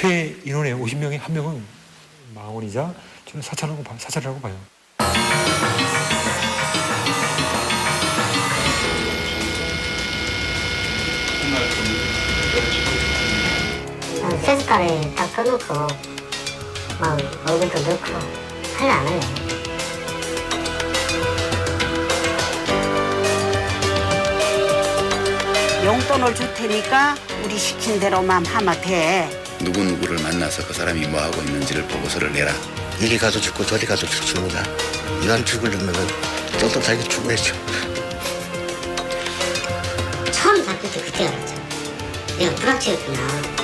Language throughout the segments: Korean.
집회 인원의 50명의 한 명은 망언이자 저는 사찰이라고 봐요. 세숫가루에 딱 떠놓고 막 얼굴도 넣고 하려 안 해요. 용돈을 줄 테니까 우리 시킨 대로만 하면 돼. 누구누구를 만나서 그 사람이 뭐하고 있는지를 보고서를 내라. 이리 가서 죽고 저리 가서 죽습니다. 이왕 죽으려면 떳떳하게 죽어야죠. 처음 잡힐 때 그때 알았죠. 내가 불합치였구나.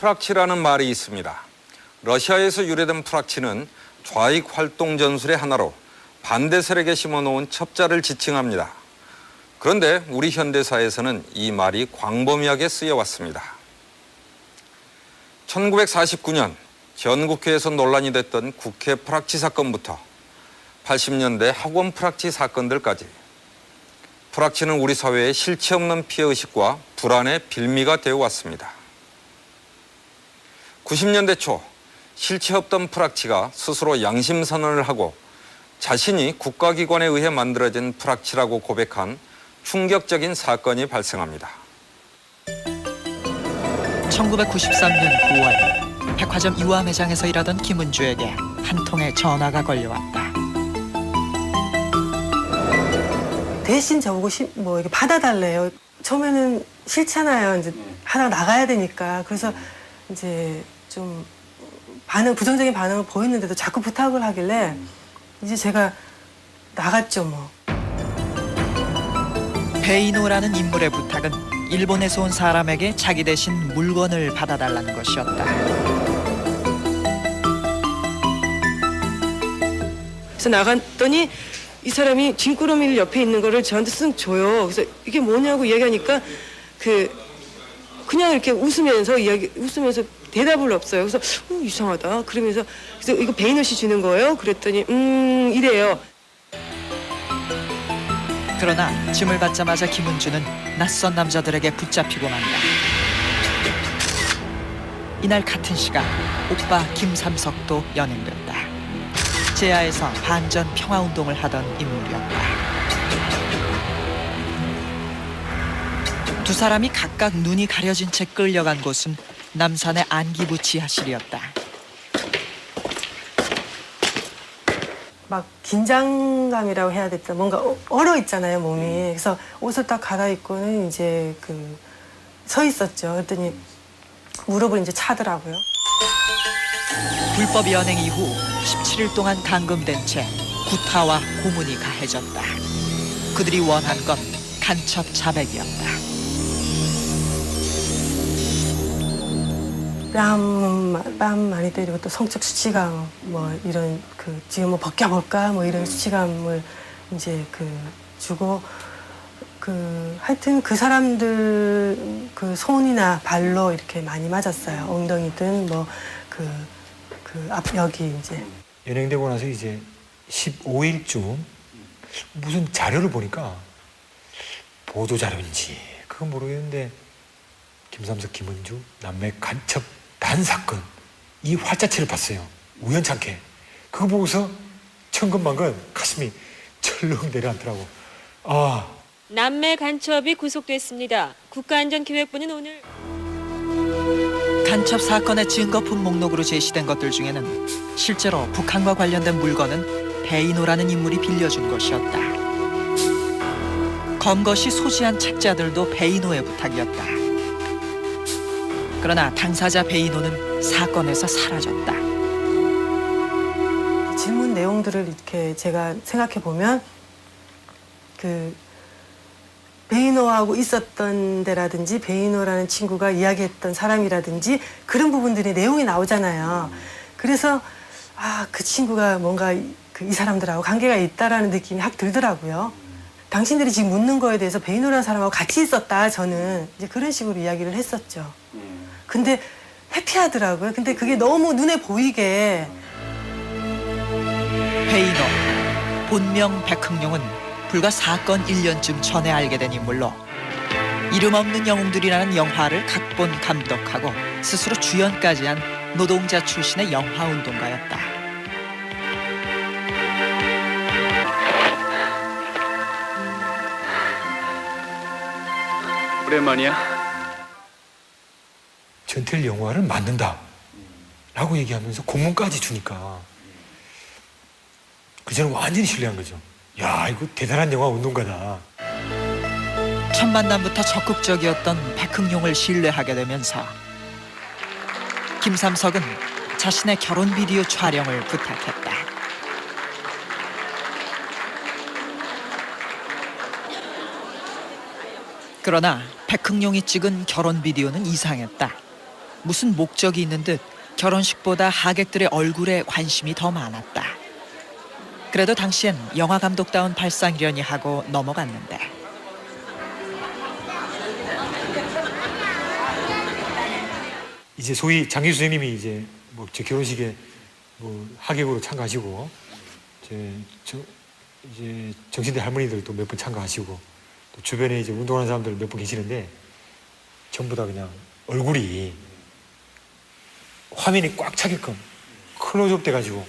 프락치라는 말이 있습니다. 러시아에서 유래된 프락치는 좌익 활동 전술의 하나로 반대 세력에 심어놓은 첩자를 지칭합니다. 그런데 우리 현대사에서는 이 말이 광범위하게 쓰여왔습니다. 1949년 전국회에서 논란이 됐던 국회 프락치 사건부터 80년대 학원 프락치 사건들까지 프락치는 우리 사회의 실체 없는 피해의식과 불안의 빌미가 되어 왔습니다. 90년대 초 실체 없던 프락치가 스스로 양심선언을 하고 자신이 국가기관에 의해 만들어진 프락치라고 고백한 충격적인 사건이 발생합니다. 1993년 9월 백화점 이화 매장에서 일하던 김은주에게 한 통의 전화가 걸려왔다. 대신 저보고 뭐 이렇게 받아달래요. 처음에는 싫잖아요. 이제 하나 나가야 되니까. 그래서 이제 좀 부정적인 반응을 보였는데도 자꾸 부탁을 하길래 이제 제가 나갔죠 뭐. 베이노라는 인물의 부탁은 일본에서 온 사람에게 자기 대신 물건을 받아달라는 것이었다. 그래서 나갔더니 이 사람이 진꾸러미를 옆에 있는 거를 저한테 쓱 줘요. 그래서 이게 뭐냐고 얘기하니까 그냥 이렇게 웃으면서 대답을 없어요. 그래서 이상하다. 그러면서 그래서 이거 베이너 씨 주는 거예요? 그랬더니 이래요. 그러나 짐을 받자마자 김은주는 낯선 남자들에게 붙잡히고 만다. 이날 같은 시간 오빠 김삼석도 연행됐다. 제야에서 반전 평화운동을 하던 인물이었다. 두 사람이 각각 눈이 가려진 채 끌려간 곳은 남산의 안기부 지하실이었다. 막 긴장감이라고 해야 됐다. 뭔가 얼어 있잖아요 몸이. 그래서 옷을 딱 갈아입고는 이제 서 있었죠. 그랬더니 무릎을 이제 차더라고요. 불법 연행 이후 17일 동안 감금된 채 구타와 고문이 가해졌다. 그들이 원한 건 간첩 자백이었다. 뺨 많이 때리고 또 성적 수치감 뭐 이런 지금 뭐 벗겨볼까 뭐 이런 수치감을 이제 주고 하여튼 그 사람들 손이나 발로 이렇게 많이 맞았어요. 엉덩이든 뭐 앞 여기 이제 연행되고 나서 이제 15일쯤 무슨 자료를 보니까 보도 자료인지 그건 모르겠는데 김삼석, 김은주 남매 간첩 단사건 이 활자체를 봤어요. 우연찮게. 그거 보고서 천근만근 가슴이 철렁 내려앉더라고. 남매 간첩이 구속됐습니다. 국가안전기획부는 오늘 간첩 사건의 증거품 목록으로 제시된 것들 중에는 실제로 북한과 관련된 물건은 베이노라는 인물이 빌려준 것이었다. 검것이 소지한 책자들도 베이노의 부탁이었다. 그러나 당사자 베이노는 사건에서 사라졌다. 질문 내용들을 이렇게 제가 생각해 보면 베이노하고 있었던 데라든지 베이노라는 친구가 이야기했던 사람이라든지 그런 부분들이 내용이 나오잖아요. 그래서 그 친구가 뭔가 이 사람들하고 관계가 있다라는 느낌이 확 들더라고요. 당신들이 지금 묻는 거에 대해서 베이노라는 사람하고 같이 있었다. 저는 이제 그런 식으로 이야기를 했었죠. 근데 해피하더라고요. 근데 그게 너무 눈에 보이게. 베이노, 본명 백흥룡은 불과 사건 1년쯤 전에 알게 된 인물로 이름 없는 영웅들이라는 영화를 각본 감독하고 스스로 주연까지 한 노동자 출신의 영화운동가였다. 오랜만이야. 전태일 영화를 만든다 라고 얘기하면서 공문까지 주니까 그 저는 완전히 신뢰한 거죠. 야, 이거 대단한 영화 운동가다. 첫 만남부터 적극적이었던 백흥룡을 신뢰하게 되면서 김삼석은 자신의 결혼 비디오 촬영을 부탁했다. 그러나 백흥룡이 찍은 결혼 비디오는 이상했다. 무슨 목적이 있는 듯 결혼식보다 하객들의 얼굴에 관심이 더 많았다. 그래도 당시엔 영화 감독다운 발상이려니 하고 넘어갔는데 이제 소위 장기수 선생님이 이제 뭐 제 결혼식에 뭐 하객으로 참가하시고 이제 정신대 할머니들도 몇 번 참가하시고 또 주변에 이제 운동하는 사람들 몇 분 계시는데 전부 다 그냥 얼굴이 화면이 꽉 차게끔 클로즈업 돼가지고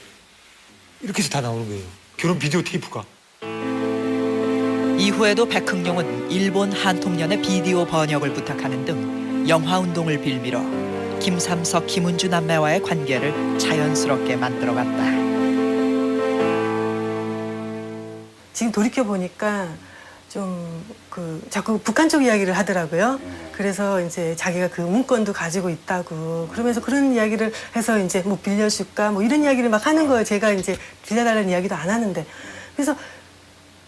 이렇게 해서 다 나오는 거예요. 결혼 비디오 테이프가. 이후에도 백흥룡은 일본 한통연의 비디오 번역을 부탁하는 등 영화운동을 빌미로 김삼석, 김은주 남매와의 관계를 자연스럽게 만들어갔다. 지금 돌이켜보니까 좀 자꾸 북한 쪽 이야기를 하더라고요. 그래서 이제 자기가 그 문건도 가지고 있다고 그러면서 그런 이야기를 해서 이제 뭐 빌려줄까 뭐 이런 이야기를 막 하는 거예요. 제가 이제 빌려달라는 이야기도 안 하는데. 그래서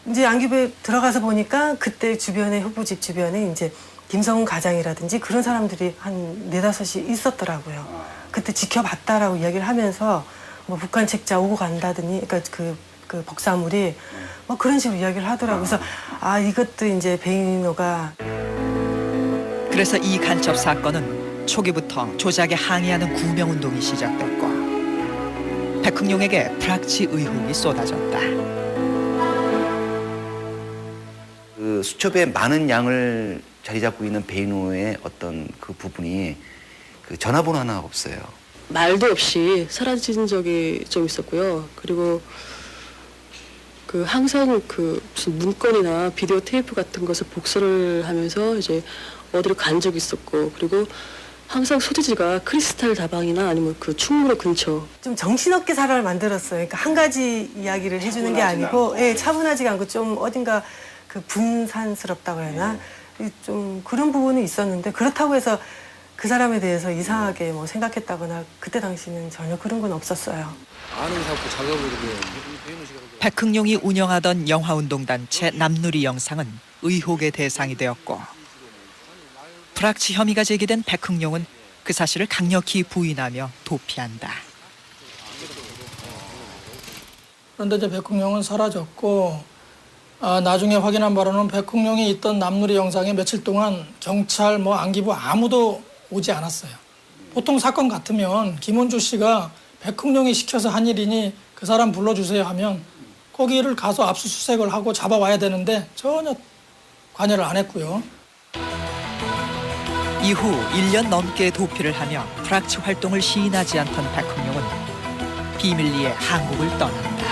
이제 안기부에 들어가서 보니까 그때 주변에 후보집 주변에 이제 김성훈 가장이라든지 그런 사람들이 한 4-5이 있었더라고요. 그때 지켜봤다라고 이야기를 하면서 뭐 북한 책자 오고 간다더니 그러니까 그 복사물이 뭐 그런 식으로 이야기를 하더라고요. 그래서 이것도 이제 베이노가. 그래서 이 간첩 사건은 초기부터 조작에 항의하는 구명운동이 시작됐고 백흥룡에게 프락치 의혹이 쏟아졌다. 그 수첩에 많은 양을 자리 잡고 있는 베이노의 어떤 그 부분이 그 전화번호 하나 없어요. 말도 없이 사라진 적이 좀 있었고요. 그리고 항상 무슨 문건이나 비디오 테이프 같은 것을 복사를 하면서 이제 어디로 간 적이 있었고, 그리고 항상 소재지가 크리스탈 다방이나 아니면 그 충무로 근처. 좀 정신없게 사람을 만들었어요. 그러니까 한 가지 이야기를 해주는 게 아니고, 차분하지가 않고 좀 어딘가 분산스럽다고 해야 하나? 좀 그런 부분이 있었는데, 그렇다고 해서 그 사람에 대해서 이상하게 뭐 생각했다거나 그때 당시는 전혀 그런 건 없었어요. 아는 사고 작업을 백흥룡이 운영하던 영화운동단체 남누리 영상은 의혹의 대상이 되었고 프락치 혐의가 제기된 백흥룡은 그 사실을 강력히 부인하며 도피한다. 그런데 이제 백흥룡은 사라졌고 나중에 확인한 바로는 백흥룡이 있던 남누리 영상에 며칠 동안 경찰, 안기부 아무도 오지 않았어요. 보통 사건 같으면 김은주 씨가 백흥룡이 시켜서 한 일이니 그 사람 불러주세요 하면 거기를 가서 압수수색을 하고 잡아와야 되는데 전혀 관여를 안 했고요. 이후 1년 넘게 도피를 하며 프락치 활동을 시인하지 않던 백흥룡은 비밀리에 한국을 떠난다.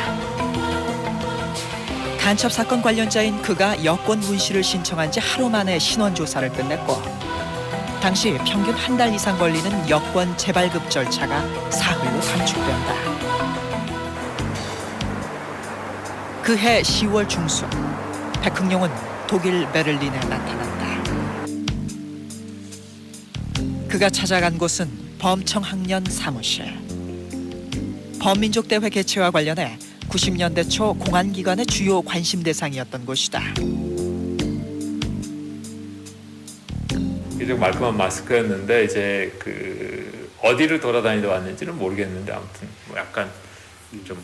간첩 사건 관련자인 그가 여권 문시를 신청한 지 하루 만에 신원 조사를 끝냈고 당시 평균 한 달 이상 걸리는 여권 재발급 절차가 사흘로 단축된다. 그해 10월 중순 백흥룡은 독일 베를린에 나타났다. 그가 찾아간 곳은 범청학년 사무실. 범민족대회 개최와 관련해 90년대 초 공안기관의 주요 관심 대상이었던 곳이다. 좀 말끔한 마스크였는데 이제 어디를 돌아다니다 왔는지는 모르겠는데 아무튼 뭐 약간 좀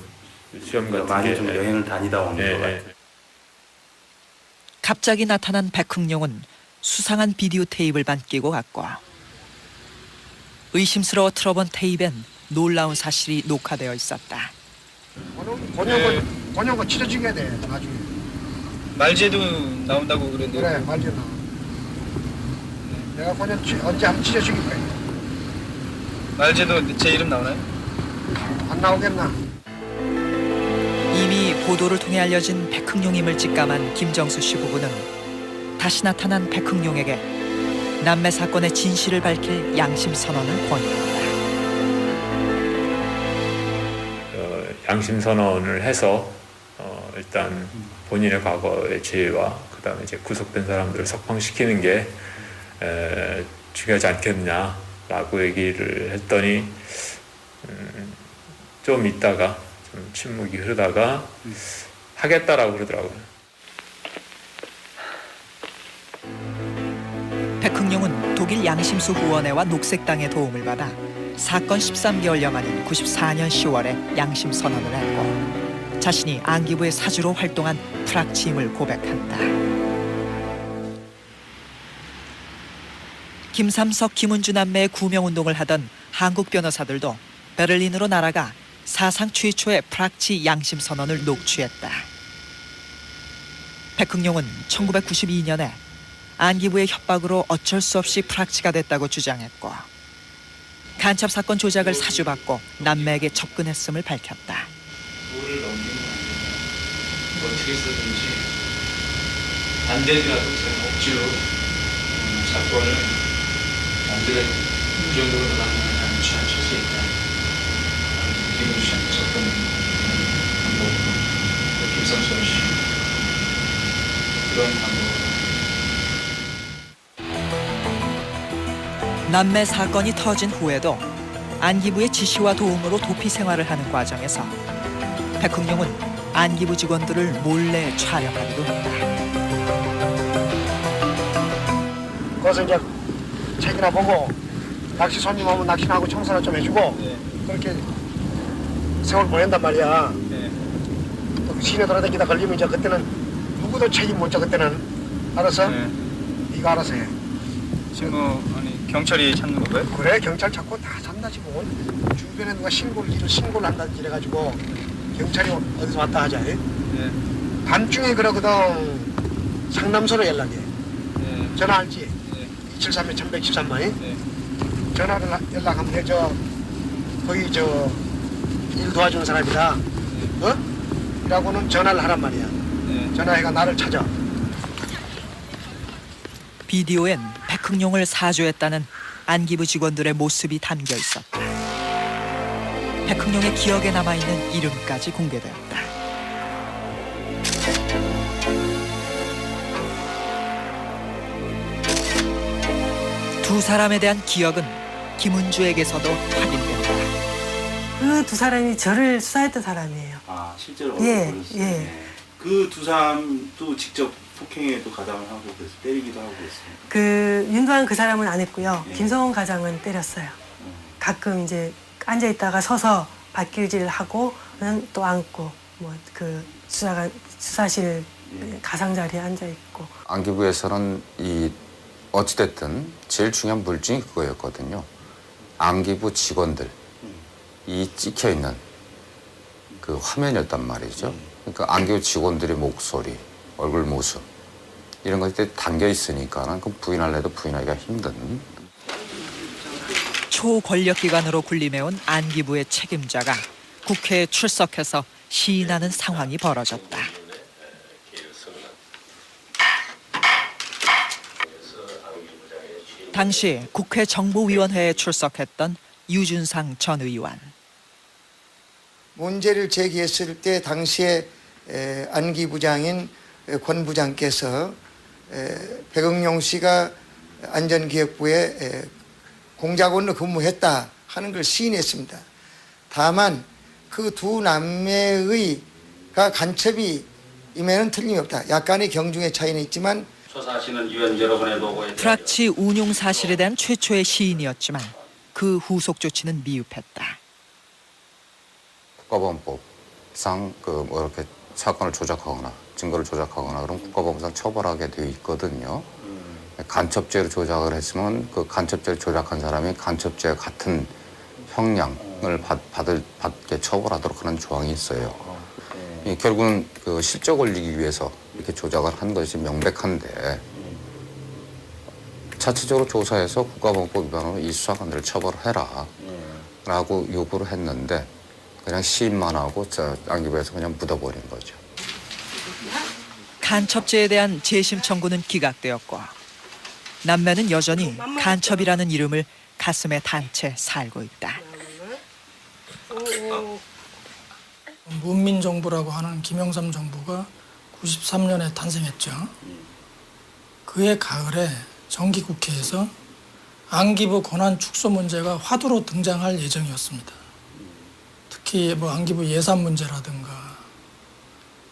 시험 같은 많이 게 좀 여행을 다니다 오는 것 같아요. 갑자기 나타난 백흥룡은 수상한 비디오 테이프를 끼고 갔고 의심스러워 틀어본 테이프엔 놀라운 사실이 녹화되어 있었다. 본연 거 치료 죽여야 돼 나중에. 말제도 나온다고 그랬는데. 그래 말제 나와. 내가 본연 언제 한번 치료 죽일 거야. 말제도 제 이름 나오나요? 안 나오겠나? 이미 보도를 통해 알려진 백흥룡임을 직감한 김정수 씨 부부는 다시 나타난 백흥룡에게 남매 사건의 진실을 밝힐 양심 선언을 권유했다. 양심 선언을 해서 일단 본인의 과거의 죄와 그다음에 이제 구속된 사람들을 석방시키는 게 중요하지 않겠냐라고 얘기를 했더니 좀 있다가 좀 침묵이 흐르다가 하겠다라고 그러더라고요. 백흥룡은 독일 양심수 후원회와 녹색당의 도움을 받아 사건 13개월여 만인 94년 10월에 양심 선언을 했고 자신이 안기부의 사주로 활동한 프락치임을 고백한다. 김삼석, 김은주 남매의 구명운동을 하던 한국 변호사들도 베를린으로 날아가 사상 최초의 프락치 양심 선언을 녹취했다. 백흥룡은 1992년에 안기부의 협박으로 어쩔 수 없이 프락치가 됐다고 주장했고 간첩 사건 조작을 사주받고 남매에게 접근했음을 밝혔다. 도를 넘기면 어떻게 해서든지 안 되더라도 제가 억지로 사건을 남들의 이 정도로 나는 취할 수 있다. 김은주 씨한테 접근 방법으로 김삼선 씨 그런 방법으로 남매 사건이 터진 후에도 안기부의 지시와 도움으로 도피 생활을 하는 과정에서 백흥룡은 안기부 직원들을 몰래 촬영하기도 했다. 거기서 이제 책이나 보고 낚시 손님 오면 낚시하고 청소나 좀 해주고 그렇게 세월 보낸단 말이야. 또 시내 돌아다니다 걸리면 이제 그때는 누구도 책임 못 져. 그때는 알았어? 네가 알아서 해. 지금 아니 경찰이 찾는 거예요? 그래 경찰 찾고 다 잡나 지금. 주변에 누가 신고를 한다 이래가지고 경찰이 어디서 왔다 하자. 밤중에 그러거든 상남소로 연락해. 전화 알지? 273에 1113만. 전화를 연락하면 돼. 거기 일 도와주는 사람이다. 이라고는 전화를 하란 말이야. 전화해가 나를 찾아. 비디오엔 백흥룡을 사주했다는 안기부 직원들의 모습이 담겨 있었다. 백흥룡의 기억에 남아있는 이름까지 공개되었다. 두 사람에 대한 기억은 김은주에게서도 확인된다. 그 두 사람이 저를 수사했던 사람이에요. 아 실제로 예, 어렸어요. 예. 그 두 사람도 직접 폭행에도 가담을 하고 그래서 때리기도 하고 그랬어요. 그 윤도한 그 사람은 안 했고요. 김성원 과장은 때렸어요. 가끔 이제 앉아 있다가 서서 발길질을 하고는 또 앉고 뭐 그 수사실 가상자리에 앉아 있고. 안기부에서는 이 어찌됐든 제일 중요한 물증이 그거였거든요. 안기부 직원들이 찍혀 있는 그 화면이었단 말이죠. 그러니까 안기부 직원들의 목소리, 얼굴 모습 이런 것들이 담겨 있으니까는 그 부인할래도 부인하기가 힘든. 초권력기관으로 군림해온 안기부의 책임자가 국회에 출석해서 시인하는 상황이 벌어졌다. 당시 국회 정보위원회에 출석했던 유준상 전 의원. 문제를 제기했을 때 당시에 안기 부장인 권 부장께서 백흥룡 씨가 안전기획부에 공작원으로 근무했다 하는 걸 시인했습니다. 다만 그 두 남매가 간첩이 임에는 틀림이 없다. 약간의 경중의 차이는 있지만 조사하시는 위원 여러분의 노고에 프락치 운용 사실에 대한 최초의 시인이었지만 그 후속 조치는 미흡했다. 국가보안법상 뭐 이렇게 사건을 조작하거나 증거를 조작하거나 그럼 국가보안법상 처벌하게 되어 있거든요. 간첩죄로 조작을 했으면 그 간첩죄를 조작한 사람이 간첩죄와 같은 형량을 받게 처벌하도록 하는 조항이 있어요. 결국은 그 실적 올리기 위해서 이렇게 조작을 한 것이 명백한데 자체적으로 조사해서 국가보안법 위반으로 이 수사관들을 처벌해라 라고 요구를 했는데 그냥 시인만 하고 안기부에서 그냥 묻어버린 거죠. 간첩죄에 대한 재심 청구는 기각되었고 남매는 여전히 간첩이라는 이름을 가슴에 단 채 살고 있다. 문민정부라고 하는 김영삼 정부가 93년에 탄생했죠. 그해 가을에 정기국회에서 안기부 권한 축소 문제가 화두로 등장할 예정이었습니다. 특히 뭐 안기부 예산 문제라든가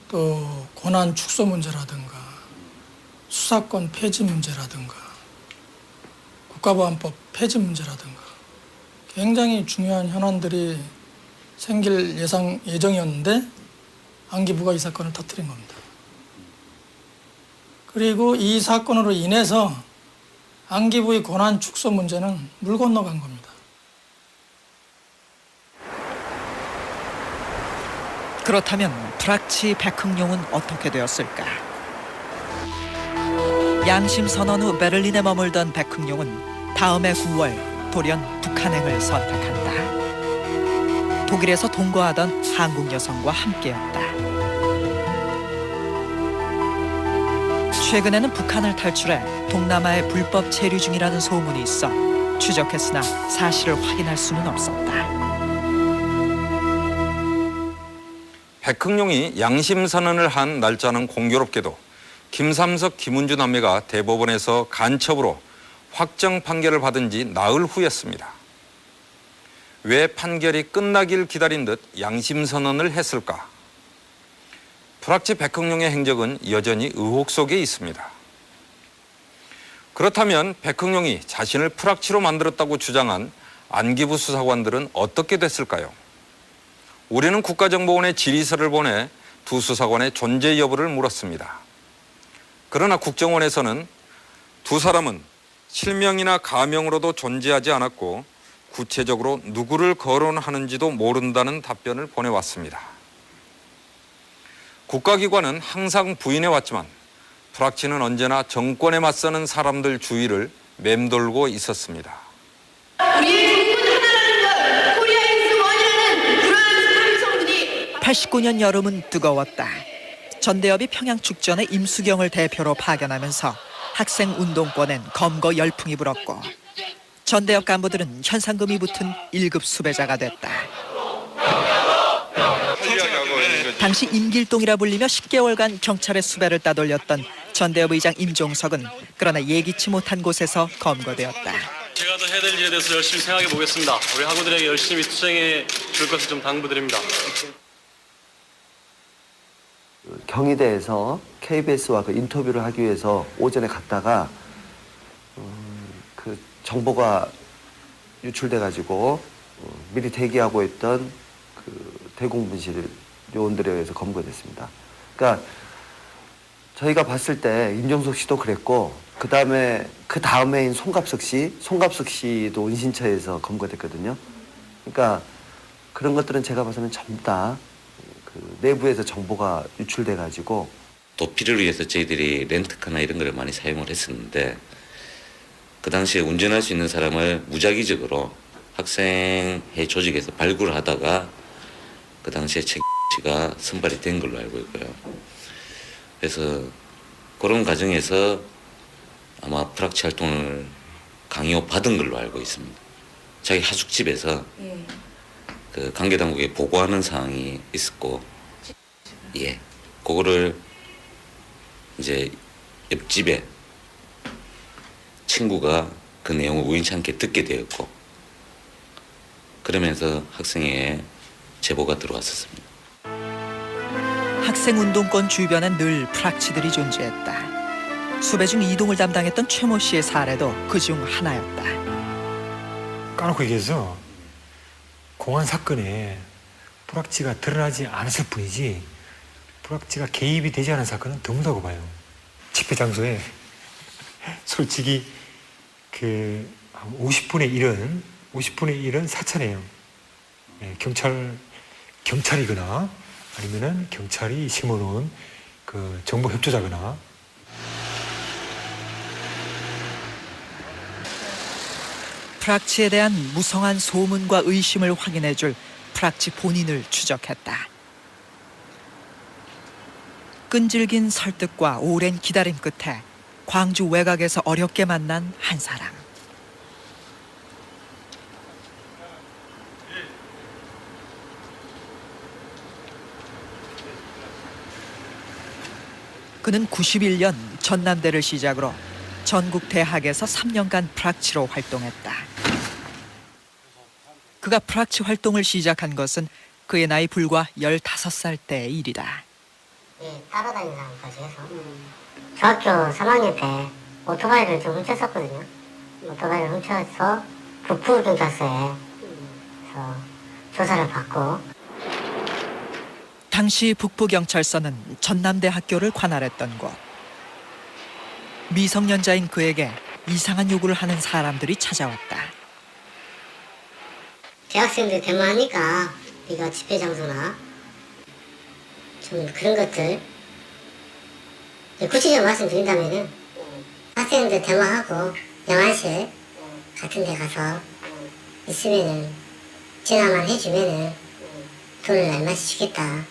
또 권한 축소 문제라든가 수사권 폐지 문제라든가 국가보안법 폐지 문제라든가 굉장히 중요한 현안들이 생길 예정이었는데 안기부가 이 사건을 터뜨린 겁니다. 그리고 이 사건으로 인해서 안기부의 권한 축소 문제는 물 건너간 겁니다. 그렇다면 프락치 백흥룡은 어떻게 되었을까? 양심 선언 후 베를린에 머물던 백흥룡은 다음해 9월 돌연 북한행을 선택한다. 독일에서 동거하던 한국 여성과 함께였다. 최근에는 북한을 탈출해 동남아에 불법 체류 중이라는 소문이 있어 추적했으나 사실을 확인할 수는 없었다. 백흥룡이 양심선언을 한 날짜는 공교롭게도 김삼석, 김은주 남매가 대법원에서 간첩으로 확정 판결을 받은 지 나흘 후였습니다. 왜 판결이 끝나길 기다린 듯 양심선언을 했을까? 프락치 백흥룡의 행적은 여전히 의혹 속에 있습니다. 그렇다면 백흥룡이 자신을 프락치로 만들었다고 주장한 안기부 수사관들은 어떻게 됐을까요? 우리는 국가정보원에 질의서를 보내 두 수사관의 존재 여부를 물었습니다. 그러나 국정원에서는 두 사람은 실명이나 가명으로도 존재하지 않았고 구체적으로 누구를 거론하는지도 모른다는 답변을 보내왔습니다. 국가기관은 항상 부인해왔지만 프락치는 언제나 정권에 맞서는 사람들 주위를 맴돌고 있었습니다. 우리의 정권 하나라는 걸 코리아에서 원이라는 그러한 감성들이 89년 여름은 뜨거웠다. 전대협이 평양 축전에 임수경을 대표로 파견하면서 학생 운동권엔 검거 열풍이 불었고 전대협 간부들은 현상금이 붙은 1급 수배자가 됐다. 당시 임길동이라 불리며 10개월간 경찰의 수배를 따돌렸던 전대협 의장 임종석은 그러나 예기치 못한 곳에서 검거되었다. 제가 더 해야 될 일에 대해서 열심히 생각해 보겠습니다. 우리 학우들에게 열심히 투쟁해 줄 것을 좀 당부드립니다. 경희대에서 KBS와 그 인터뷰를 하기 위해서 오전에 갔다가 그 정보가 유출돼 가지고 미리 대기하고 있던 그 대공분실 요원들에 의해서 검거됐습니다. 그러니까 저희가 봤을 때 임종석 씨도 그랬고 그 다음에인 송갑석 씨도 은신처에서 검거됐거든요. 그러니까 그런 것들은 제가 봐서는 전부 다 그 내부에서 정보가 유출돼 가지고 도피를 위해서 저희들이 렌트카나 이런 걸 많이 사용을 했었는데 그 당시에 운전할 수 있는 사람을 무작위적으로 학생회 조직에서 발굴하다가 그 당시에 최 씨가 선발이 된 걸로 알고 있고요. 그래서 그런 과정에서 아마 프락치 활동을 강요받은 걸로 알고 있습니다. 자기 하숙집에서 그 관계당국에 보고하는 사항이 있었고, 예, 그거를 이제 옆집에 친구가 그 내용을 우연찮게 듣게 되었고, 그러면서 학생회에 제보가 들어왔었습니다. 학생운동권 주변엔 늘 프락치들이 존재했다. 수배 중 이동을 담당했던 최모 씨의 사례도 그중 하나였다. 까놓고 얘기해서 공안 사건에 불확지가 드러나지 않았을 뿐이지 불확지가 개입이 되지 않은 사건은 드물다고 봐요. 집회 장소에 솔직히 그 50분의 1은 사찰이에요. 네, 경찰이거나 아니면은 경찰이 심어놓은 그 정보 협조자거나. 프락치에 대한 무성한 소문과 의심을 확인해줄 프락치 본인을 추적했다. 끈질긴 설득과 오랜 기다림 끝에 광주 외곽에서 어렵게 만난 한 사람. 그는 91년 전남대를 시작으로 전국 대학에서 3년간 프락치로 활동했다. 그가 프락치 활동을 시작한 것은 그의 나이 불과 15살 때의 일이다. 예, 따라다니는 사람까지 해서 중학교 3학년 때 오토바이를 좀 훔쳤었거든요. 오토바이를 훔쳐서 북부경찰서에 조사를 받고. 당시 북부경찰서는 전남대 학교를 관할했던 곳. 미성년자인 그에게 이상한 요구를 하는 사람들이 찾아왔다. 대학생들 데모하니까 네가 집회 장소나 좀 그런 것들 구체적으로 말씀드린다면은 학생들 데모하고 영안실 같은 데 가서 있으면은 전화만 해주면은 돈을 얼마씩 주겠다.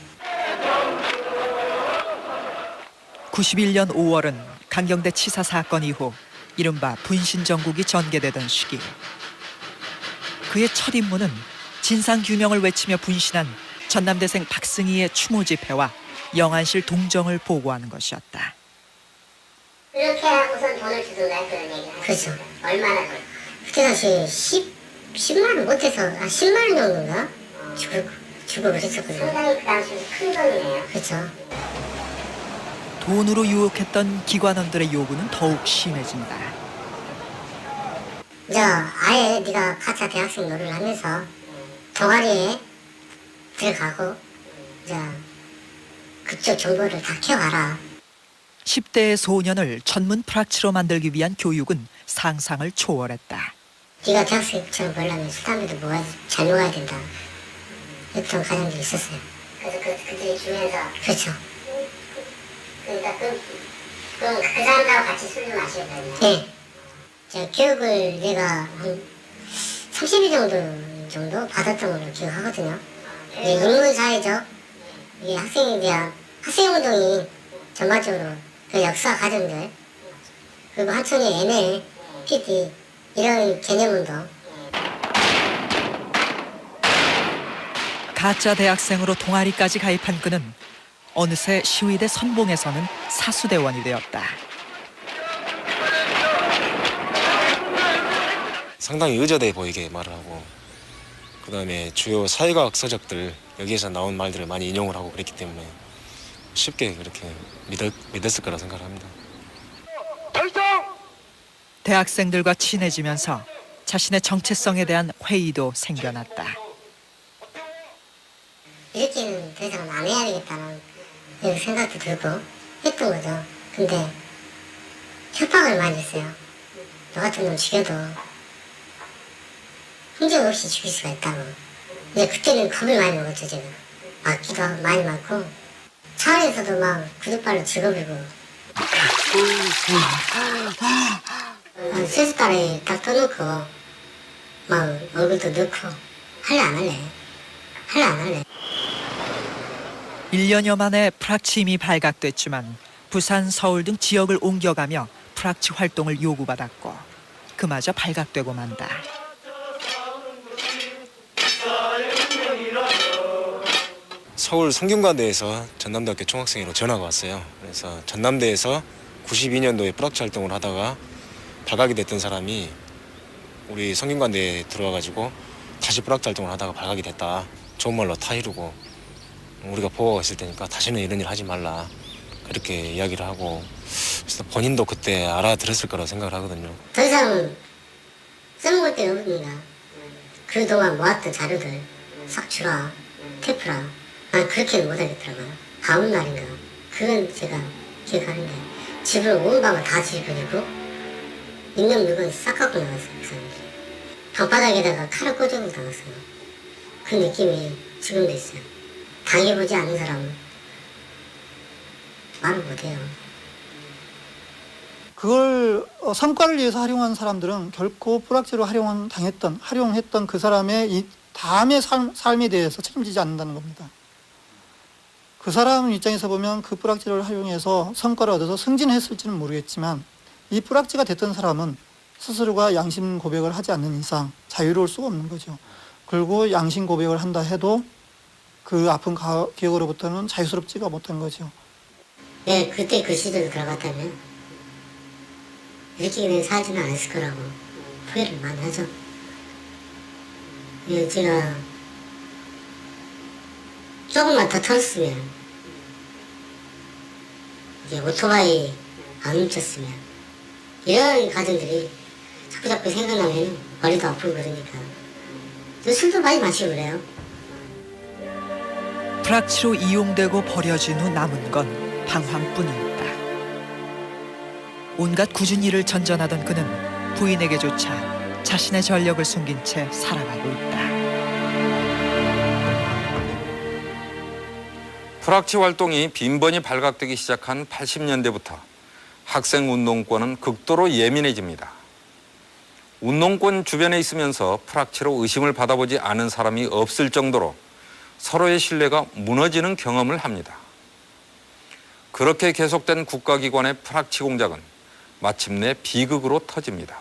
91년 5월은 강경대 치사 사건 이후 이른바 분신정국이 전개되던 시기. 그의 첫 임무는 진상규명을 외치며 분신한 전남대생 박승희의 추모 집회와 영안실 동정을 보고하는 것이었다. 이렇게 하고선 돈을 주든가 했거든 얘기를. 그렇죠. 얼마나 그때 당시 10만 원 못해서 10만 원 정도인가 주고 그랬었거든요. 상당히 그 당시 큰 돈이네요. 그렇죠. 돈으로 유혹했던 기관원들의 요구는 더욱 심해진다. 아예 네가 가짜 대학생 노릇을 하면서 동아리에 들어가고 그쪽 정보를 다 캐와라. 10대의 소년을 전문 프락치로 만들기 위한 교육은 상상을 초월했다. 네가 대학생처럼 보려면 술, 담배도 잘 먹어야 된다. 이랬던 가정들이 있었어요. 그래서 그들이 주면서. 그렇죠. 그러니까 그 사람들하고 같이 술을 마시거든요. 네. 교육을 내가 한 30일 정도 받았던 걸로 기억하거든요. 인문사회적 학생에 대한 학생운동이 전반적으로 그 역사 과정들 그리고 한천의 ML, PD 이런 개념운동. 가짜 대학생으로 동아리까지 가입한 그는 어느새 시위대 선봉에서는 사수대원이 되었다. 상당히 의젓해 보이게 말을 하고 그다음에 주요 사회과학 서적들 여기에서 나온 말들을 많이 인용을 하고 그랬기 때문에 쉽게 그렇게 믿었을 거라 생각합니다. 대학생들과 친해지면서 자신의 정체성에 대한 회의도 생겨났다. 이렇게는 더 이상 안 해야 되겠다는 생각도 들고 했던 거죠. 근데 협박을 많이 했어요. 너 같은 놈 죽여도 흔적 없이 죽일 수가 있다고. 근데 그때는 겁을 많이 먹었죠, 제가. 맞기도 많이 맞고 차 안에서도 막 구두발로 죽어버리고 세숫다리 딱 떠놓고 막 얼굴도 넣고 할래 안 할래? 할래 안 할래? 1년여 만에 프락치 임이 발각됐지만 부산, 서울 등 지역을 옮겨가며 프락치 활동을 요구받았고 그마저 발각되고 만다. 서울 성균관대에서 전남대학교 총학생회로 전화가 왔어요. 그래서 전남대에서 92년도에 프락치 활동을 하다가 발각이 됐던 사람이 우리 성균관대에 들어와가지고 다시 프락치 활동을 하다가 발각이 됐다. 좋은 말로 타이르고 우리가 보호가 있을 테니까 다시는 이런 일 하지 말라. 그렇게 이야기를 하고 그래서 본인도 그때 알아들었을 거라고 생각을 하거든요. 더 이상 써먹을 데가 없습니다. 그동안 모았던 자료들 싹 주라. 테프라. 그렇게는 못하겠더라고요. 아무 날인가. 그건 제가 기억하는데 집을 온 방을 다 뒤집어지고 있는 물건 싹 갖고 나갔어요. 그 사람들이. 방바닥에다가 칼을 꽂아서 나갔어요. 그 느낌이 지금도 있어요. 당해보지 않은 사람은 말을 못해요. 그걸 성과를 위해서 활용한 사람들은 결코 불확실로 활용했던 그 사람의 이 다음의 삶에 대해서 책임지지 않는다는 겁니다. 그 사람 입장에서 보면 그 불확실을 활용해서 성과를 얻어서 승진했을지는 모르겠지만 이 불확실가 됐던 사람은 스스로가 양심 고백을 하지 않는 이상 자유로울 수가 없는 거죠. 그리고 양심 고백을 한다 해도 그 아픈 기억으로부터는 자유스럽지가 못한 거죠. 네, 그때 그 시절에 들어갔다면 이렇게 그냥 살지는 않았을 거라고 후회를 많이 하죠. 제가 조금만 더 털었으면, 이제 오토바이 안 훔쳤으면, 이런 가정들이 자꾸 생각나면 머리도 아프고 그러니까 술도 많이 마시고 그래요. 불확실로 이용되고 버려진 후 남은 건 방황뿐이었다. 온갖 굳은 일을 전전하던 그는 부인에게조차 자신의 전력을 숨긴 채 살아가고 있다. 불확실 활동이 빈번히 발각되기 시작한 80년대부터 학생운동권은 극도로 예민해집니다. 운동권 주변에 있으면서 불확실로 의심을 받아보지 않은 사람이 없을 정도로 서로의 신뢰가 무너지는 경험을 합니다. 그렇게 계속된 국가기관의 불확실 공작은 마침내 비극으로 터집니다.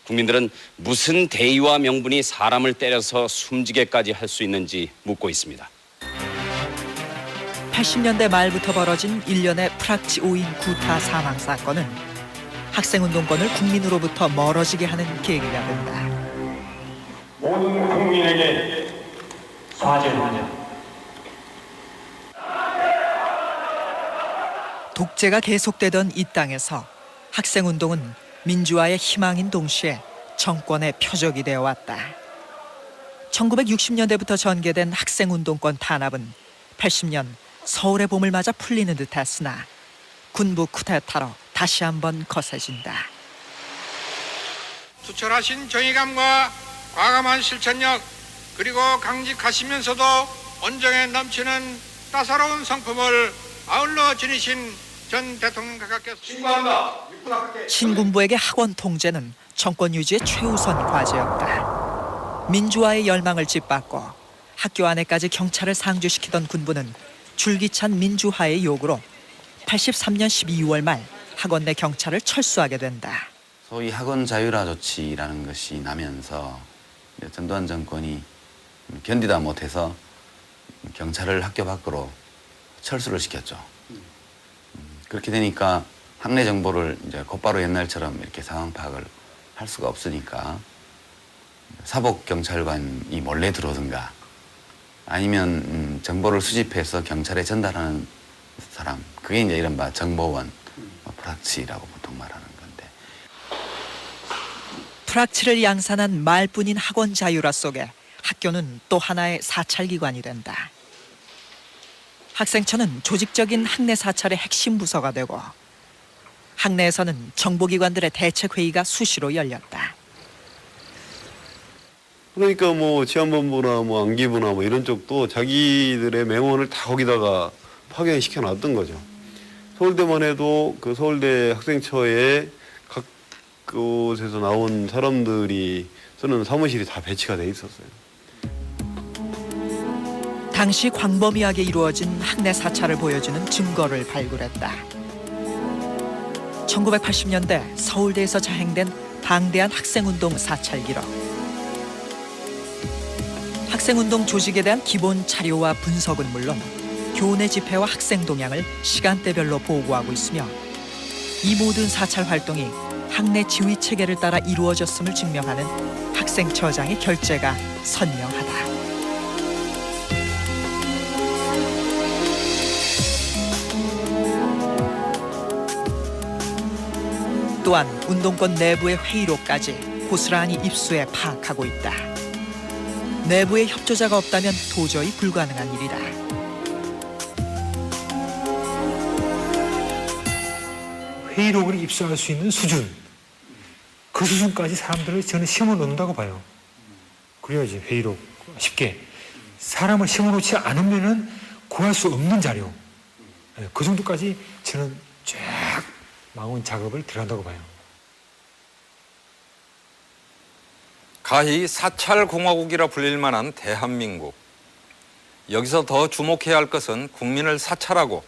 국민들은 무슨 대의와 명분이 사람을 때려서 숨지게까지 할 수 있는지 묻고 있습니다. 80년대 말부터 벌어진 일련의 프락치 5인 구타 사망 사건은 학생운동권을 국민으로부터 멀어지게 하는 계기가 된다. 모든 국민에게 사죄를 하자. 독재가 계속되던 이 땅에서 학생운동은 민주화의 희망인 동시에 정권의 표적이 되어왔다. 1960년대부터 전개된 학생운동권 탄압은 80년 서울의 봄을 맞아 풀리는 듯했으나 군부 쿠데타로 다시 한번 거세진다. 투철하신 정의감과 과감한 실천력, 그리고 강직하시면서도 온정에 넘치는 따사로운 성품을 아울러 지니신 전 대통령 각하께서 신고한다. 신군부에게 학원 통제는 정권 유지의 최우선 과제였다. 민주화의 열망을 짓밟고 학교 안에까지 경찰을 상주시키던 군부는 줄기찬 민주화의 요구로 83년 12월 말 학원 내 경찰을 철수하게 된다. 소위 학원 자율화 조치라는 것이 나면서 전두환 정권이 견디다 못해서 경찰을 학교 밖으로 철수를 시켰죠. 그렇게 되니까 학내 정보를 이제 곧바로 옛날처럼 이렇게 상황 파악을 할 수가 없으니까 사복 경찰관이 몰래 들어오든가 아니면 정보를 수집해서 경찰에 전달하는 사람, 그게 이제 이른바 정보원 불확실이라고 보통 말하는 건데. 불확실을 양산한 말뿐인 학원 자율화 속에 학교는 또 하나의 사찰기관이 된다. 학생처는 조직적인 학내 사찰의 핵심 부서가 되고 학내에서는 정보기관들의 대책회의가 수시로 열렸다. 그러니까 뭐 치안본부나 뭐 안기부나 뭐 이런 쪽도 자기들의 명언을 다 거기다가 파견시켜 놨던 거죠. 서울대만 해도 그 서울대 학생처에 각 곳에서 나온 사람들이 쓰는 사무실이 다 배치가 돼 있었어요. 당시 광범위하게 이루어진 학내 사찰을 보여주는 증거를 발굴했다. 1980년대 서울대에서 자행된 방대한 학생운동 사찰 기록. 학생운동 조직에 대한 기본 자료와 분석은 물론 교내 집회와 학생 동향을 시간대별로 보고하고 있으며 이 모든 사찰 활동이 학내 지휘 체계를 따라 이루어졌음을 증명하는 학생처장의 결재가 선명하다. 또한 운동권 내부의 회의록까지 고스란히 입수해 파악하고 있다. 내부에 협조자가 없다면 도저히 불가능한 일이다. 회의록을 입수할 수 있는 수준, 그 수준까지 사람들을 저는 시험을 넣는다고 봐요. 그래야지 회의록 쉽게. 사람을 시험을 놓지 않으면은 구할 수 없는 자료, 그 정도까지 저는 쫙 망원 작업을 들어간다고 봐요. 가히 사찰공화국이라 불릴 만한 대한민국. 여기서 더 주목해야 할 것은 국민을 사찰하고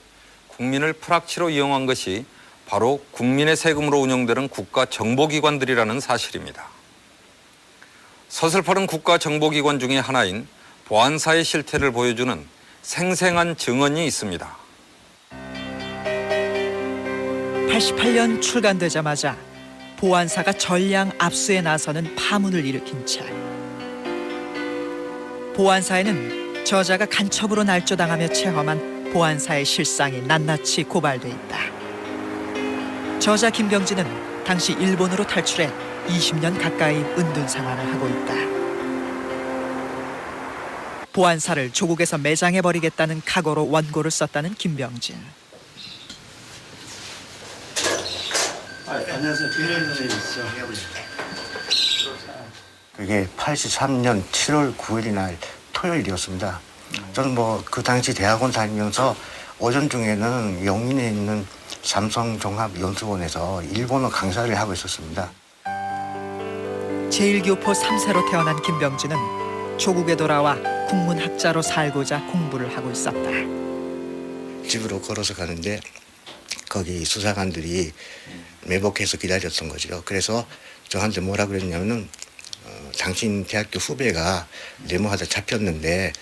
국민을 프락치로 이용한 것이 바로 국민의 세금으로 운영되는 국가정보기관들이라는 사실입니다. 서슬퍼른 국가정보기관 중에 하나인 보안사의 실태를 보여주는 생생한 증언이 있습니다. 88년 출간되자마자 보안사가 전량 압수에 나서는 파문을 일으킨 책. 보안사에는 저자가 간첩으로 날조당하며 체험한 보안사의 실상이 낱낱이 고발돼 있다. 저자 김병진은 당시 일본으로 탈출해 20년 가까이 은둔 생활을 하고 있다. 보안사를 조국에서 매장해버리겠다는 각오로 원고를 썼다는 김병진. 안녕하세요. 김병진 선생님이시죠? 그게 83년 7월 9일 날 토요일이었습니다. 저는 그 당시 대학원 다니면서 오전 중에는 용인에 있는 삼성종합연수원에서 일본어 강사를 하고 있었습니다. 제1교포 3세로 태어난 김병진은 조국에 돌아와 국문학자로 살고자 공부를 하고 있었다. 집으로 걸어서 가는데 거기 수사관들이 매복해서 기다렸던 거죠. 그래서 저한테 뭐라 그랬냐면은 당신 대학교 후배가 데모하다 잡혔는데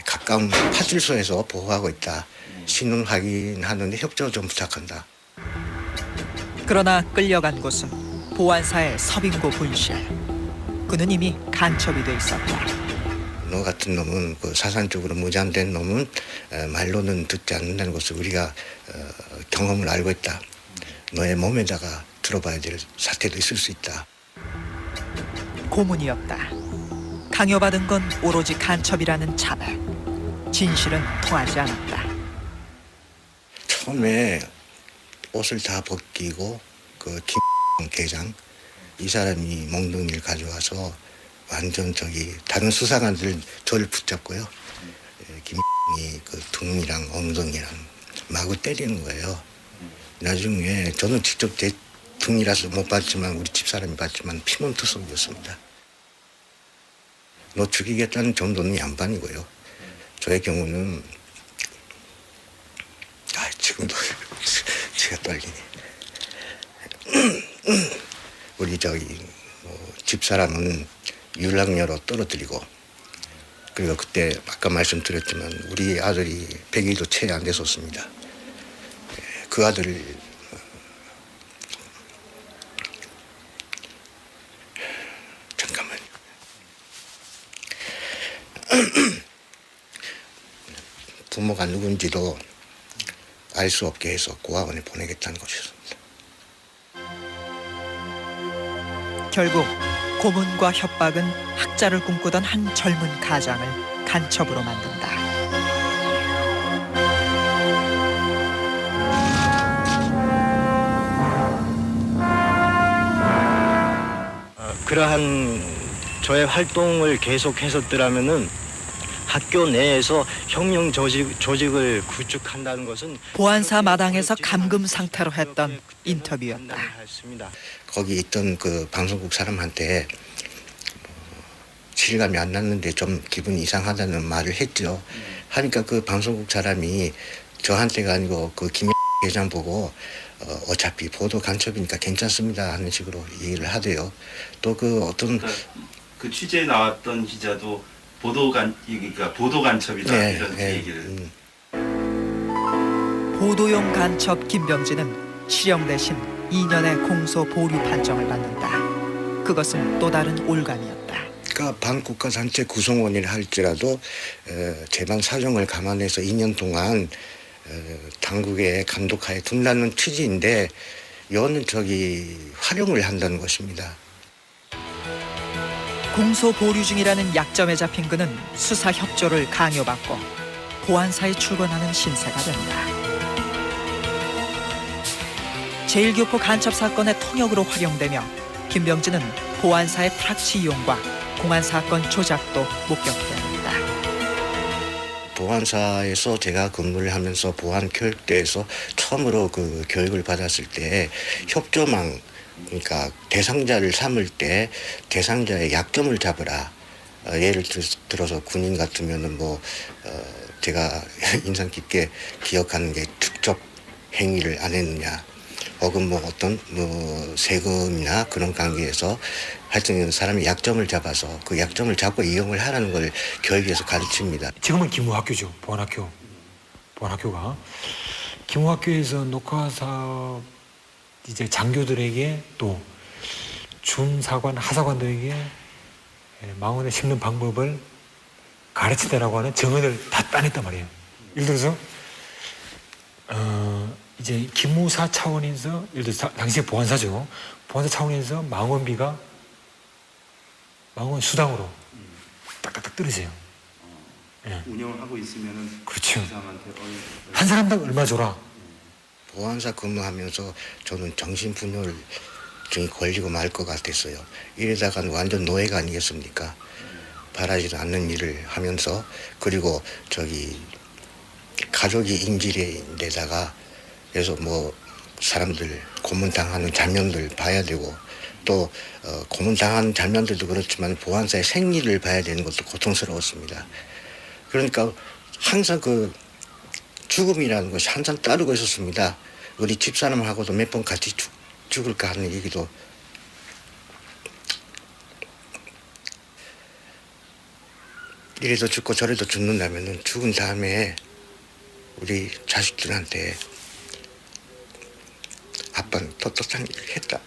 가까운 파출소에서 보호하고 있다. 신원 확인하는데 협조 좀 부탁한다. 그러나 끌려간 곳은 보안사의 서빙고 분실. 그는 이미 간첩이 돼 있었다. 너 같은 놈은 사산적으로 무장된 놈은 말로는 듣지 않는다는 것을 우리가 경험을 알고 있다. 너의 몸에다가 들어봐야 될 사태도 있을 수 있다. 고문이었다. 강요받은 건 오로지 간첩이라는 자백. 진실은 통하지 않았다. 처음에 옷을 다 벗기고 김 계장 이 사람이 몽둥이를 가져와서 완전 다른 수사관들 저를 붙잡고요. 김이 등이랑 엉덩이랑 마구 때리는 거예요. 나중에 저는 직접 제 등이라서 못 봤지만 우리 집사람이 봤지만 피문투성이었습니다. 너 죽이겠다는 정도는 양반이고요. 저의 경우는 지금도 제가 떨리네. 우리 집사람은 윤락녀로 떨어뜨리고, 그리고 그때 아까 말씀드렸지만 우리 아들이 100일도 채 안 됐었습니다. 그 아들을 잠깐만요. 부모가 누군지도 알 수 없게 해서 고아원에 보내겠다는 것이었습니다. 결국 고문과 협박은 학자를 꿈꾸던 한 젊은 가장을 간첩으로 만든다. 그러한 저의 활동을 계속했었더라면은 학교 내에서 혁명 조직을 구축한다는 것은 보안사 마당에서 감금 상태로 했던 인터뷰였다. 거기 있던 그 방송국 사람한테 실감이 안 났는데 좀 기분이 이상하다는 말을 했죠. 하니까 그 방송국 사람이 저한테가 아니고 그 김 회장 보고 어차피 보도 간첩이니까 괜찮습니다 하는 식으로 얘기를 하대요. 또 그 취재에 나왔던 기자도 보도 간첩이다 이런 얘기를. 보도용 간첩 김병진은 실형 대신 2년의 공소 보류 판정을 받는다. 그것은 또 다른 올감이었다. 그러니까 반국가단체 구성원이라 할지라도 재반 사정을 감안해서 2년 동안 당국의 감독하에 둔다는 취지인데 이거는 활용을 한다는 것입니다. 공소 보류 중이라는 약점에 잡힌 그는 수사 협조를 강요받고 보안사에 출근하는 신세가 된다. 제1교포 간첩 사건의 통역으로 활용되며 김병진은 보안사의 프락치 이용과 공안 사건 조작도 목격됩니다. 보안사에서 제가 근무를 하면서 보안 교육대에서 처음으로 그 교육을 받았을 때 협조망, 그러니까 대상자를 삼을 때 대상자의 약점을 잡으라. 예를 들어서 군인 같으면은 제가 인상 깊게 기억하는 게 축적 행위를 안 했느냐, 혹은 어떤 세금이나 그런 관계에서 하여튼 사람이 약점을 잡아서 그 약점을 잡고 이용을 하라는 걸 교육에서 가르칩니다. 지금은 기무학교죠. 보안학교. 보안학교가 기무학교에서 녹화사업 이제 장교들에게 또 준사관, 하사관들에게 망원에 심는 방법을 가르치다라고 하는 정언을 다 따냈단 말이에요. 예를 들어서 이제 기무사 차원에서, 예를 들어서 당시에 보안사죠. 보안사 차원에서 망원비가 망원 수당으로 딱딱딱 떨어져요. 운영을 하고 있으면은 그렇죠. 사람한테 한 사람당 얼마 줘라. 보안사 근무하면서 저는 정신분열증이 걸리고 말 것 같았어요. 이러다가는 완전 노예가 아니겠습니까? 바라지 않는 일을 하면서, 그리고 가족이 인질인데다가 그래서 사람들 고문당하는 장면들 봐야 되고, 또 고문당하는 장면들도 그렇지만 보안사의 생리를 봐야 되는 것도 고통스러웠습니다. 그러니까 항상 그 죽음이라는 것이 항상 따르고 있었습니다. 우리 집사람하고도 몇 번 같이 죽을까 하는 얘기도. 이래도 죽고 저래도 죽는다면은 죽은 다음에 우리 자식들한테 아빠는 떳떳한 일을 했다.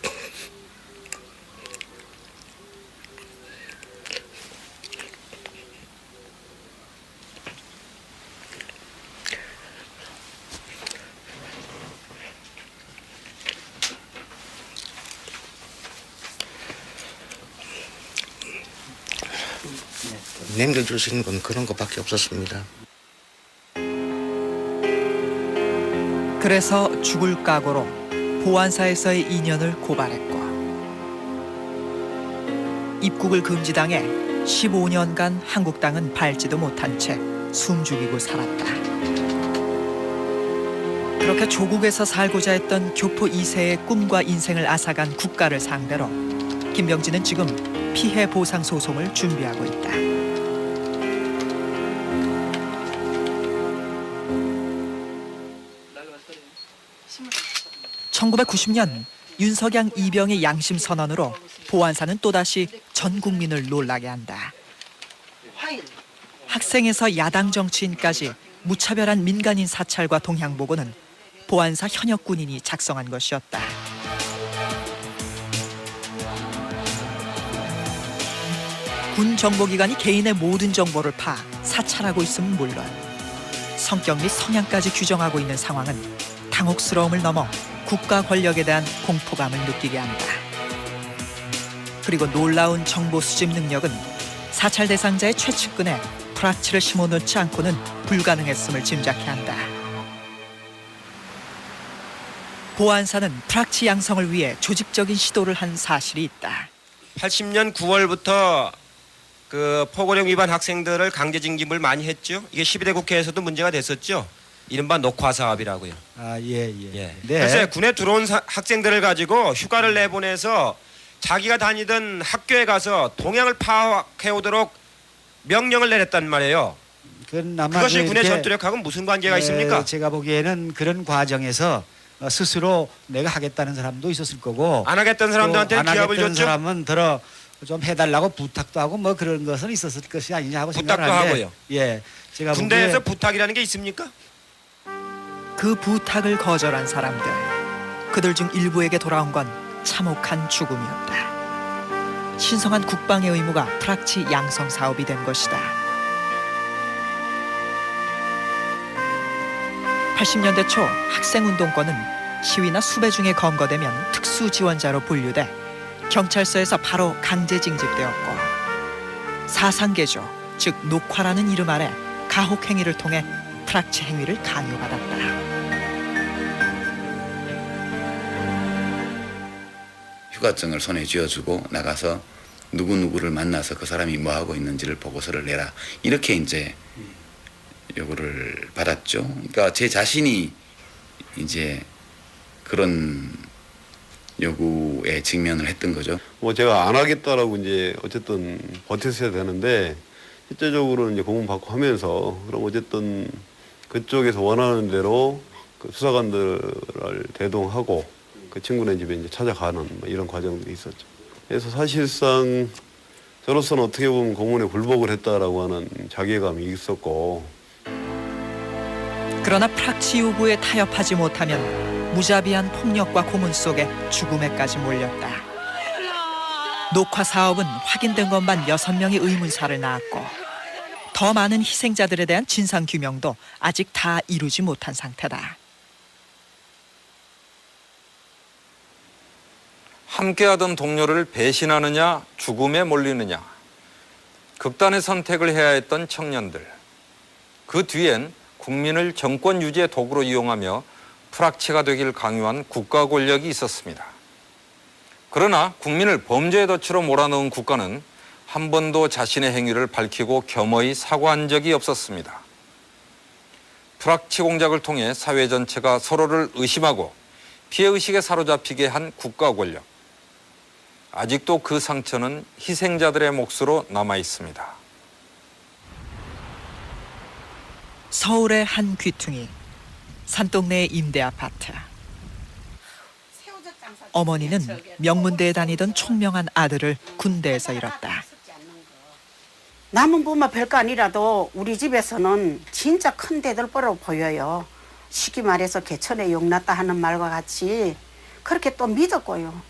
남겨줄 수 있는 건 그런 것밖에 없었습니다. 그래서 죽을 각오로 보안사에서의 인연을 고발했고 입국을 금지당해 15년간 한국 땅은 밟지도 못한 채 숨죽이고 살았다. 그렇게 조국에서 살고자 했던 교포 2세의 꿈과 인생을 앗아간 국가를 상대로 김병진은 지금 피해 보상 소송을 준비하고 있다. 1990년 윤석양 이병의 양심 선언으로 보안사는 또다시 전 국민을 놀라게 한다. 학생에서 야당 정치인까지 무차별한 민간인 사찰과 동향 보고는 보안사 현역 군인이 작성한 것이었다. 군 정보기관이 개인의 모든 정보를 파 사찰하고 있음은 물론 성격 및 성향까지 규정하고 있는 상황은 당혹스러움을 넘어 국가 권력에 대한 공포감을 느끼게 한다. 그리고 놀라운 정보 수집 능력은 사찰 대상자의 최측근에 프락치를 심어놓지 않고는 불가능했음을 짐작케 한다. 보안사는 프락치 양성을 위해 조직적인 시도를 한 사실이 있다. 80년 9월부터 그 포고령 위반 학생들을 강제 징집을 많이 했죠. 이게 12대 국회에서도 문제가 됐었죠. 이른바 녹화 사업이라고요. 네. 그래서 군에 들어온 학생들을 가지고 휴가를 내보내서 자기가 다니던 학교에 가서 동향을 파악해 오도록 명령을 내렸단 말이에요. 그것이 군의 전투력하고는 무슨 관계가 있습니까? 제가 보기에는 그런 과정에서 스스로 내가 하겠다는 사람도 있었을 거고 안 하겠다는 사람들한테 기합을 줬죠. 안 하겠다는 사람은 들어 좀 해달라고 부탁도 하고 뭐 그런 것은 있었을 것이 아니냐 하고 부탁도 생각하는데 하고요. 예, 제가 군대에서 부탁이라는 게 있습니까? 그 부탁을 거절한 사람들, 그들 중 일부에게 돌아온 건 참혹한 죽음이었다. 신성한 국방의 의무가 프락치 양성 사업이 된 것이다. 80년대 초 학생운동권은 시위나 수배 중에 검거되면 특수지원자로 분류돼 경찰서에서 바로 강제 징집되었고 사상개조, 즉 녹화라는 이름 아래 가혹 행위를 통해 프락치 행위를 강요받았다. 휴가증을 손에 쥐어주고 나가서 누구누구를 만나서 그 사람이 뭐 하고 있는지를 보고서를 내라. 이렇게 이제 요구를 받았죠. 그러니까 제 자신이 이제 그런 요구에 직면을 했던 거죠. 뭐 제가 안 하겠다라고 이제 어쨌든 버텼어야 되는데 실제적으로 이제 고문 받고 하면서 그럼 어쨌든 그쪽에서 원하는 대로 그 수사관들을 대동하고 그 친구네 집에 이제 찾아가는 뭐 이런 과정들이 있었죠. 그래서 사실상 저로서는 어떻게 보면 고문에 굴복을 했다라고 하는 자괴감이 있었고. 그러나 프락치 요구에 타협하지 못하면 무자비한 폭력과 고문 속에 죽음에까지 몰렸다. 녹화 사업은 확인된 것만 6명의 의문사를 낳았고 더 많은 희생자들에 대한 진상규명도 아직 다 이루지 못한 상태다. 함께하던 동료를 배신하느냐 죽음에 몰리느냐 극단의 선택을 해야 했던 청년들. 그 뒤엔 국민을 정권 유지의 도구로 이용하며 프락치가 되길 강요한 국가 권력이 있었습니다. 그러나 국민을 범죄의 덫으로 몰아넣은 국가는 한 번도 자신의 행위를 밝히고 겸허히 사과한 적이 없었습니다. 프락치 공작을 통해 사회 전체가 서로를 의심하고 피해의식에 사로잡히게 한 국가 권력. 아직도 그 상처는 희생자들의 몫으로 남아 있습니다. 서울의 한 귀퉁이, 산동네의 임대 아파트. 어머니는 명문대에 다니던 총명한 아들을 군대에서 잃었다. 남은 부모 별거 아니라도 우리 집에서는 진짜 큰 대들보라고 보여요. 쉽게 말해서 개천에 용났다 하는 말과 같이 그렇게 또 믿었고요.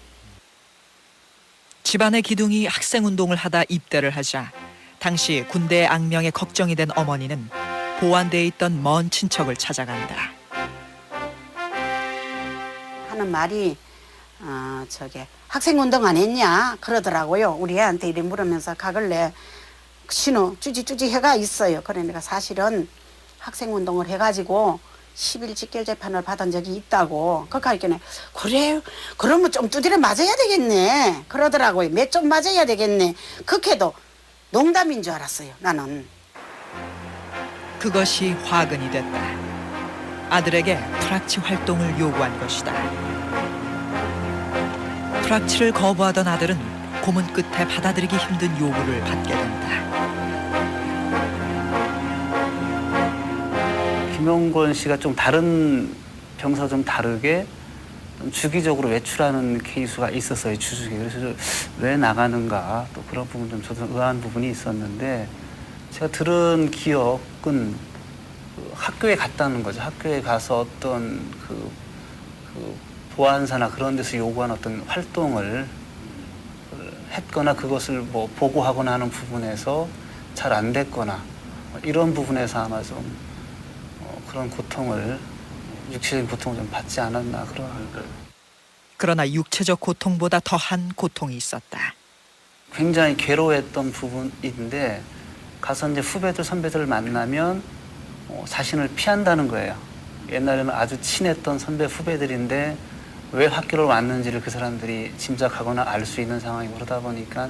집안의 기둥이 학생운동을 하다 입대를 하자 당시 군대의 악명에 걱정이 된 어머니는 보안대에 있던 먼 친척을 찾아간다. 하는 말이 저게 학생운동 안 했냐 그러더라고요. 우리 애한테 이래 물으면서 가글래 신호 쭈지쭈지 해가 있어요. 그래 내가 사실은 학생운동을 해가지고 10일 직결 재판을 받은 적이 있다고. 그러니까 그래요? 그러면 좀 두드려 맞아야 되겠네. 그러더라고요. 몇 좀 맞아야 되겠네. 그렇게도 농담인 줄 알았어요. 나는. 그것이 화근이 됐다. 아들에게 프락치 활동을 요구한 것이다. 프락치를 거부하던 아들은 고문 끝에 받아들이기 힘든 요구를 받게 된다. 김용건 씨가 좀 다른 병사와 좀 다르게 좀 주기적으로 외출하는 케이스가 있었어요. 주중에. 그래서 왜 나가는가 또 그런 부분 좀 저도 의아한 부분이 있었는데 제가 들은 기억은 학교에 갔다는 거죠. 학교에 가서 어떤 그 보안사나 그런 데서 요구한 어떤 활동을 했거나 그것을 뭐 보고하거나 하는 부분에서 잘 안 됐거나 이런 부분에서 아마 좀 그런 고통을 육체적인 고통을 좀 받지 않았나 그런. 그러나 육체적 고통보다 더한 고통이 있었다. 굉장히 괴로워했던 부분인데 가서 이제 후배들 선배들을 만나면 자신을 피한다는 거예요. 옛날에는 아주 친했던 선배 후배들인데 왜 학교를 왔는지를 그 사람들이 짐작하거나 알 수 있는 상황이 그러다 보니까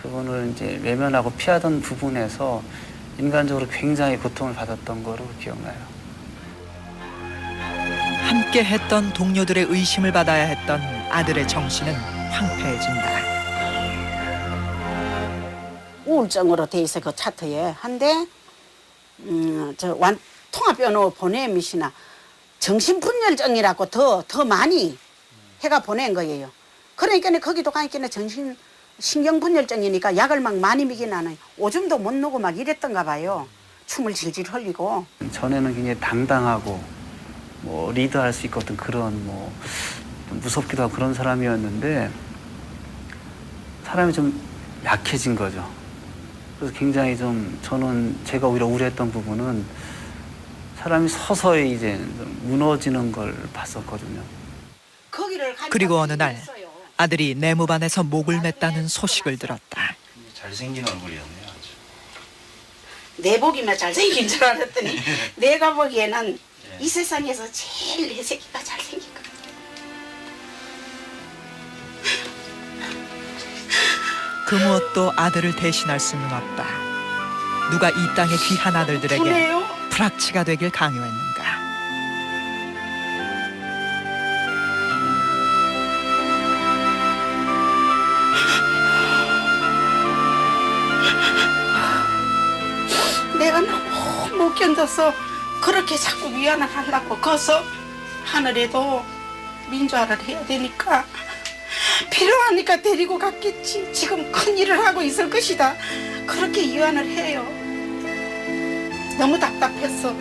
그분을 이제 외면하고 피하던 부분에서 인간적으로 굉장히 고통을 받았던 거로 기억나요. 함께 했던 동료들의 의심을 받아야 했던 아들의 정신은 황폐해진다. 우울증으로 돼 있어 그 차트에. 한데 저 통합변호 보내미시나 정신분열증이라고 더 많이 해가 보낸 거예요. 그러니까 거기도 가니까 신경분열증이니까 약을 막 많이 미긴 하는 오줌도 못 누고 막 이랬던가 봐요. 춤을 질질 흘리고. 전에는 굉장히 당당하고 뭐 리드할 수 있고 어떤 그런 뭐 무섭기도 하고 그런 사람이었는데 사람이 좀 약해진 거죠. 그래서 굉장히 좀 저는 제가 오히려 우려했던 부분은 사람이 서서히 이제 좀 무너지는 걸 봤었거든요. 그리고 어느 날 아들이 내무반에서 목을 맸다는 소식을 들었다. 잘생긴 얼굴이었네요. 아주. 내 보기만 잘생긴 줄 알았더니 내가 보기에는 이 세상에서 제일 내 새끼가 잘생긴 거. 그 무엇도 아들을 대신할 수는 없다. 누가 이 땅의 귀한 아들들에게 분해요? 프락치가 되길 강요했는가. 내가 너무 못 견뎌서 그렇게 자꾸 위안을 한다고 커서 하늘에도 민주화를 해야 되니까 필요하니까 데리고 갔겠지. 지금 큰일을 하고 있을 것이다. 그렇게 위안을 해요. 너무 답답했어.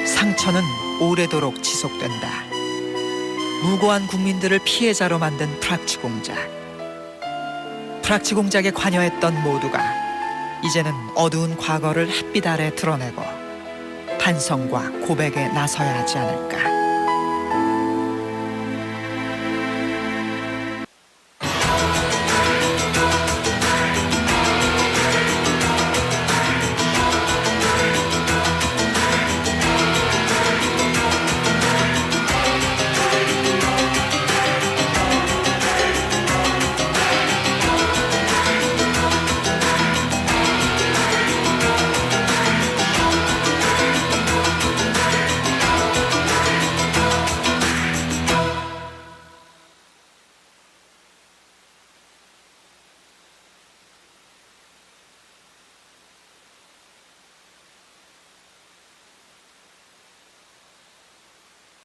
상처는 오래도록 지속된다. 무고한 국민들을 피해자로 만든 프락치 공작. 프락치 공작에 관여했던 모두가 이제는 어두운 과거를 햇빛 아래 드러내고 반성과 고백에 나서야 하지 않을까.